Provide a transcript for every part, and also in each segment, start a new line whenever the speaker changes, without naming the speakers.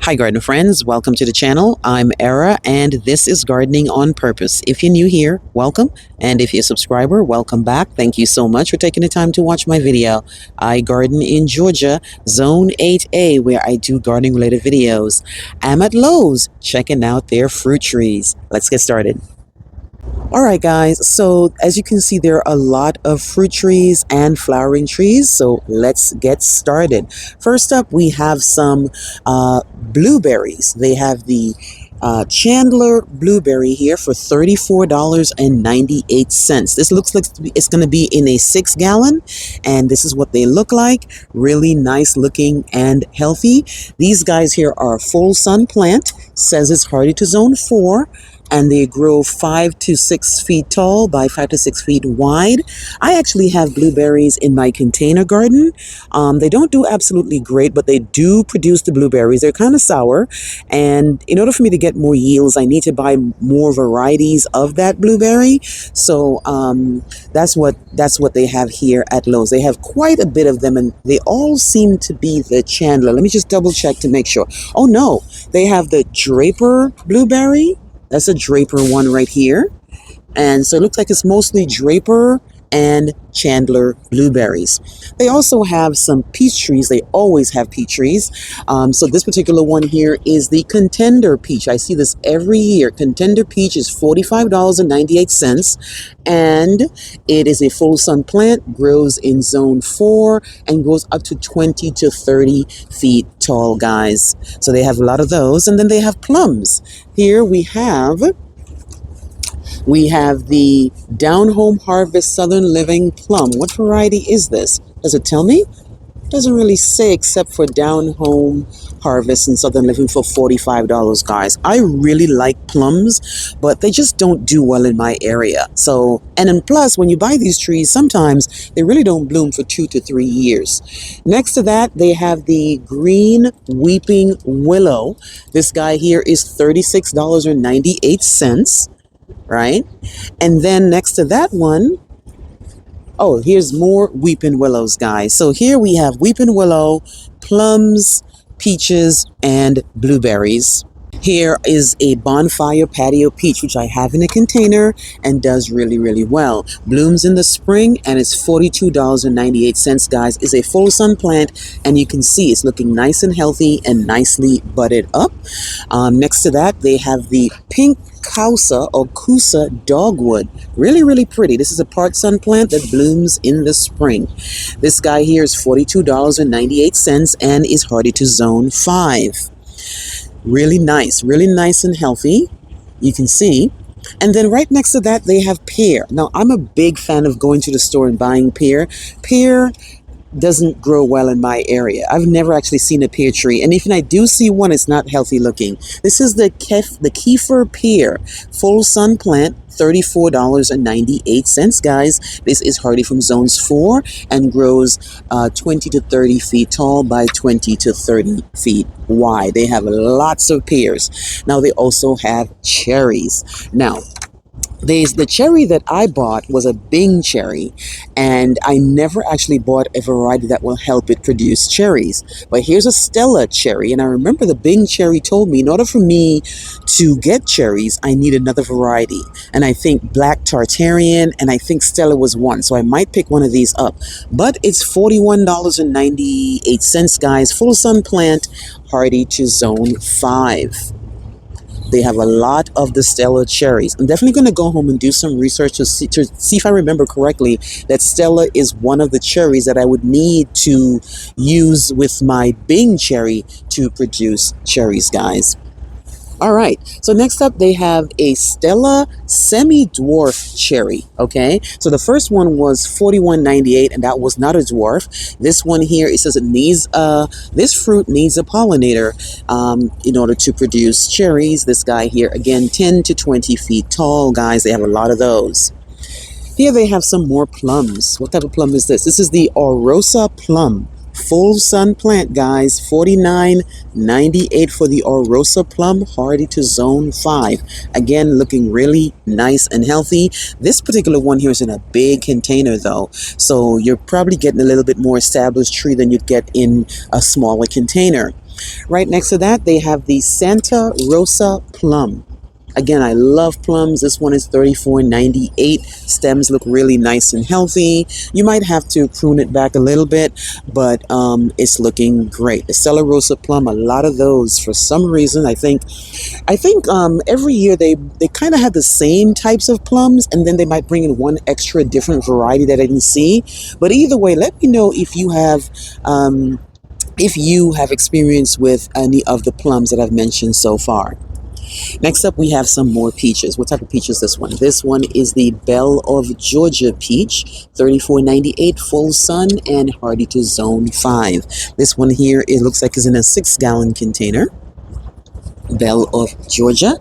Hi garden friends, welcome to the channel. I'm Era and this is Gardening on Purpose. If you're new here, welcome, and if you're a subscriber, welcome back. Thank you so much for taking the time to watch my video. I garden in Georgia, Zone 8A, where I do gardening related videos. I'm at Lowe's checking out their fruit trees. Let's get started. All right, guys, so as you can see, there are a lot of fruit trees and flowering trees, so let's get started. First up, we have some blueberries. They have the Chandler blueberry here for $34.98. This looks like it's going to be in a 6-gallon, and this is what they look like. Really nice looking and healthy. These guys here are a full sun plant. Says it's hardy to zone 4. And they grow 5 to 6 feet tall by 5 to 6 feet wide. I actually have blueberries in my container garden. They don't do absolutely great, but they do produce the blueberries. They're kind of sour. And in order for me to get more yields, I need to buy more varieties of that blueberry. So that's what they have here at Lowe's. They have quite a bit of them, and they all seem to be the Chandler. Let me just double check to make sure. Oh no, they have the Draper blueberry. That's a Draper one right here. And so it looks like it's mostly Draper and Chandler blueberries. They also have some peach trees. They always have peach trees. So this particular one here is the Contender peach. I see this every year. Contender peach is $45.98. And it is a full sun plant, grows in zone 4 and grows up to 20 to 30 feet tall, guys. So they have a lot of those. And then they have plums. Here we have the Down Home Harvest Southern Living Plum. What variety is this? Does it tell me? It doesn't really say, except for Down Home Harvest and Southern Living for $45, guys. I really like plums, but they just don't do well in my area. So, and then plus, when you buy these trees, sometimes they really don't bloom for 2 to 3 years. Next to that, they have the Green Weeping Willow. This guy here is $36.98. Right? And then next to that one, oh, here's more weeping willows, guys. So here we have weeping willow, plums, peaches, and blueberries. Here is a bonfire patio peach, which I have in a container and does really, really well. Blooms in the spring, and it's $42.98, guys. It's a full sun plant, and you can see it's looking nice and healthy and nicely budded up. Next to that, they have the pink Causa or Kusa dogwood. Really, really pretty. This is a part sun plant that blooms in the spring. This guy here is $42.98 and is hardy to zone 5. Really nice and healthy. You can see. And then right next to that, they have pear. Now, I'm a big fan of going to the store and buying pear. Pear doesn't grow well in my area. I've never actually seen a pear tree, and even I do see one, it's not healthy looking. This is the Kiefer pear, full sun plant, $34.98, guys. This is hardy from zones 4 and grows 20 to 30 feet tall by 20 to 30 feet wide. They have lots of pears. Now they also have cherries. Now, the cherry that I bought was a Bing cherry, and I never actually bought a variety that will help it produce cherries. But here's a Stella cherry, and I remember the Bing cherry told me in order for me to get cherries, I need another variety. And I think Black Tartarian, and I think Stella was one, so I might pick one of these up. But it's $41.98, guys. Full sun plant, hardy to zone 5. They have a lot of the Stella cherries. I'm definitely going to go home and do some research to see if I remember correctly that Stella is one of the cherries that I would need to use with my Bing cherry to produce cherries, guys. All right, so next up they have a Stella semi-dwarf cherry, okay? So the first one was $41.98, and that was not a dwarf. This one here, it says it needs this fruit needs a pollinator in order to produce cherries. This guy here, again, 10 to 20 feet tall, guys. They have a lot of those. Here they have some more plums. What type of plum is this? This is the Orosa plum. Full sun plant, guys. $49.98 for the Orosa plum, hardy to zone 5. Again, looking really nice and healthy. This particular one here is in a big container though, so you're probably getting a little bit more established tree than you'd get in a smaller container. Right next to that, they have the Santa Rosa Plum. Again, I love plums. This one is $34.98. Stems look really nice and healthy. You might have to prune it back a little bit, but it's looking great. The Stella Rosa plum, a lot of those for some reason. I think every year they kind of have the same types of plums, and then they might bring in one extra different variety that I didn't see. But either way, let me know if you have experience with any of the plums that I've mentioned so far. Next up, we have some more peaches. What type of peach is this one? This one is the Belle of Georgia peach, $34.98, full sun and hardy to zone 5. This one here, it looks like is in a 6-gallon container. Belle of Georgia.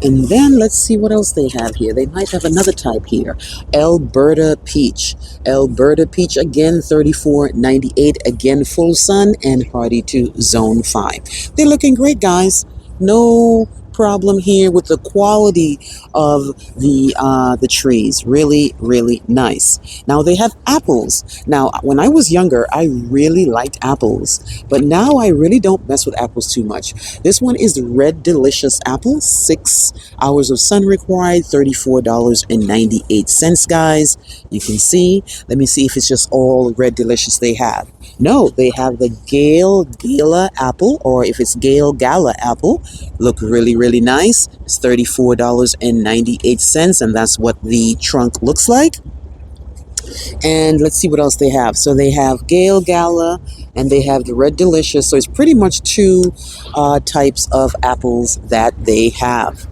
And then let's see what else they have here. They might have another type here. Alberta peach. Alberta peach, again, $34.98. Again, full sun and hardy to zone 5. They're looking great, guys. No problem here with the quality of the trees. Really, really nice. Now they have apples. Now, when I was younger, I really liked apples, but now I really don't mess with apples too much. This one is the Red Delicious apple, 6 hours of sun required, $34.98, guys. You can see. Let me see if it's just all Red Delicious they have. No, they have the Gale Gala apple, or if it's Gale Gala apple. Look really, really nice. It's $34.98, and that's what the trunk looks like. And let's see what else they have. So they have Gale Gala, and they have the Red Delicious. So it's pretty much two types of apples that they have.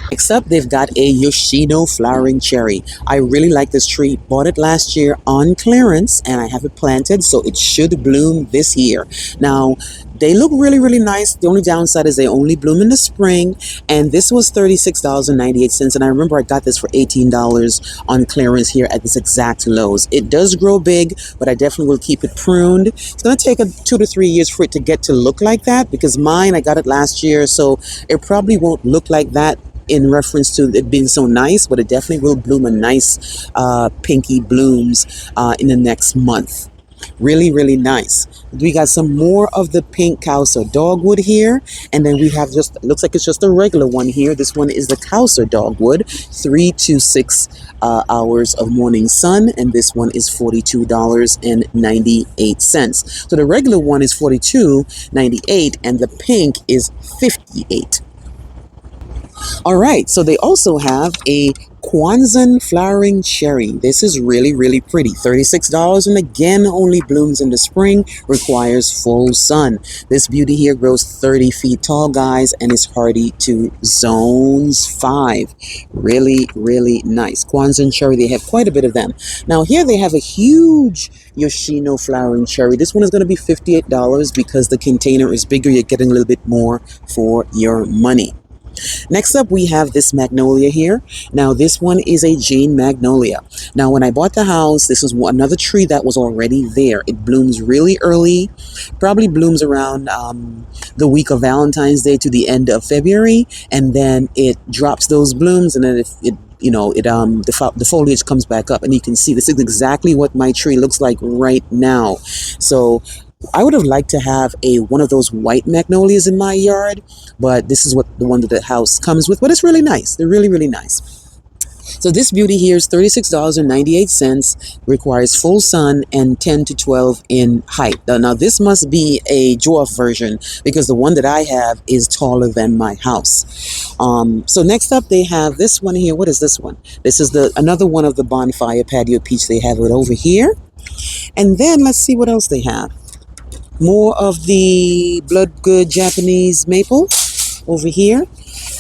Except they've got a Yoshino flowering cherry. I really like this tree. Bought it last year on clearance, and I have it planted, so it should bloom this year. Now, they look really, really nice. The only downside is they only bloom in the spring, and this was $36.98, and I remember I got this for $18 on clearance here at this exact Lowe's. It does grow big, but I definitely will keep it pruned. It's going to take 2 to 3 years for it to get to look like that, because mine, I got it last year, so it probably won't look like that in reference to it being so nice, but it definitely will bloom a nice pinky blooms in the next month. Really, really nice. We got some more of the pink Cowser dogwood here, and then we have just, looks like it's just a regular one here. This one is the Cowser dogwood, 3 to 6 hours of morning sun, and this one is $42.98. So the regular one is $42.98, and the pink is $58. All right, so they also have a Kwanzan flowering cherry. This is really, really pretty. $36, and again, only blooms in the spring, requires full sun. This beauty here grows 30 feet tall, guys, and is hardy to zones 5. Really, really nice. Kwanzan cherry, they have quite a bit of them. Now here they have a huge Yoshino flowering cherry. This one is going to be $58 because the container is bigger. You're getting a little bit more for your money. Next up, we have this magnolia here. Now, this one is a Jane magnolia. Now, when I bought the house, this was another tree that was already there. It blooms really early, probably blooms around the week of Valentine's Day to the end of February, and then it drops those blooms, and then the foliage comes back up, and you can see this is exactly what my tree looks like right now. So I would have liked to have one of those white magnolias in my yard, but this is what the one that the house comes with. But it's really nice. They're really, really nice. So this beauty here is $36.98, requires full sun and 10 to 12 in height. Now this must be a dwarf version because the one that I have is taller than my house. So next up they have this one here. What is this one? This is another one of the bonfire patio peach. They have it over here. And then let's see what else they have. More of the blood good Japanese maple over here.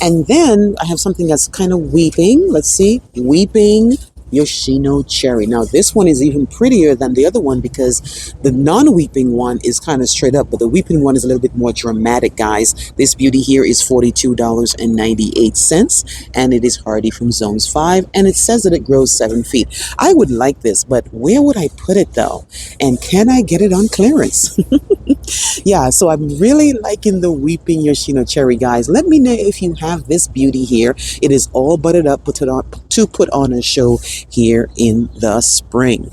And then I have something that's kind of weeping. Let's see. Weeping Yoshino cherry. Now this one is even prettier than the other one because the non-weeping one is kind of straight up, but the weeping one is a little bit more dramatic, guys. This beauty here is $42.98, and it is hardy from zones 5, and it says that it grows 7 feet. I would like this, but where would I put it though? And can I get it on clearance? Yeah, so I'm really liking the weeping Yoshino cherry, guys. Let me know if you have this beauty here. It is all buttered up to put on a show here in the spring.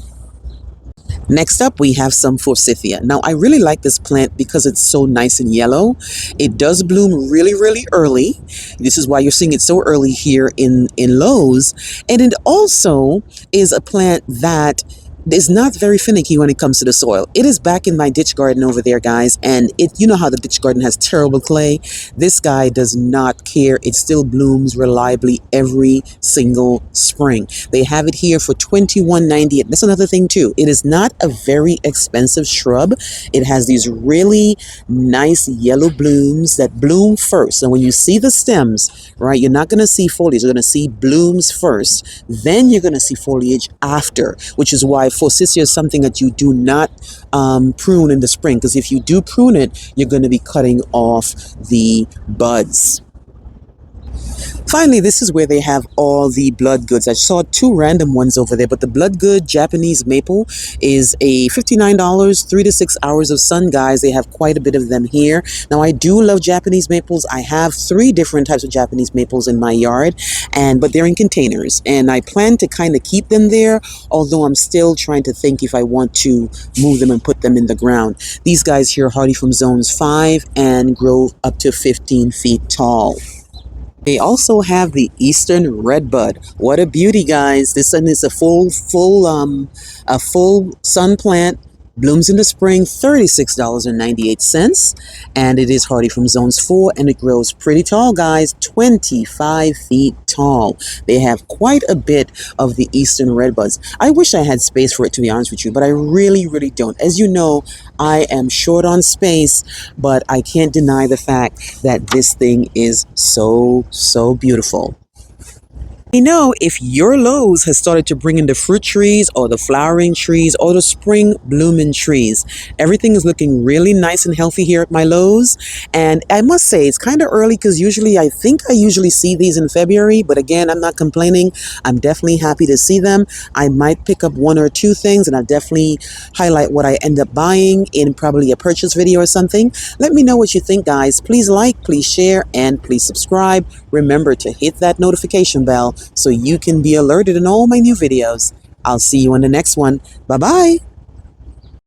Next up, we have some Forsythia. Now, I really like this plant because it's so nice and yellow. It does bloom really, really early. This is why you're seeing it so early here in Lowe's. And it also is a plant that is not very finicky when it comes to the soil. It is back in my ditch garden over there, guys, and you know how the ditch garden has terrible clay. This guy does not care. It still blooms reliably every single spring. They have it here for $21.98. That's another thing too. It is not a very expensive shrub. It has these really nice yellow blooms that bloom first. So when you see the stems, right, you're not going to see foliage. You're going to see blooms first. Then you're going to see foliage after, which is why Forsythia is something that you do not prune in the spring, because if you do prune it, you're going to be cutting off the buds. Finally, this is where they have all the blood goods. I saw two random ones over there, but the blood good Japanese maple is a $59, 3 to 6 hours of sun, guys. They have quite a bit of them here. Now, I do love Japanese maples. I have 3 different types of Japanese maples in my yard, but they're in containers, and I plan to kind of keep them there, although I'm still trying to think if I want to move them and put them in the ground. These guys here are hardy from zones 5 and grow up to 15 feet tall. They also have the Eastern Redbud. What a beauty, guys. This one is a full sun plant. Blooms in the spring, $36.98. And it is hardy from zones 4, and it grows pretty tall, guys, 25 feet tall. They have quite a bit of the Eastern Redbuds. I wish I had space for it, to be honest with you, but I really, really don't. As you know, I am short on space, but I can't deny the fact that this thing is so, so beautiful. Let me know if your Lowe's has started to bring in the fruit trees or the flowering trees or the spring blooming trees. Everything is looking really nice and healthy here at my Lowe's. And I must say, it's kind of early because I think I usually see these in February. But again, I'm not complaining. I'm definitely happy to see them. I might pick up 1 or 2 things, and I'll definitely highlight what I end up buying in probably a purchase video or something. Let me know what you think, guys. Please like, please share, and please subscribe. Remember to hit that notification bell so you can be alerted in all my new videos. I'll see you in the next one. Bye-bye.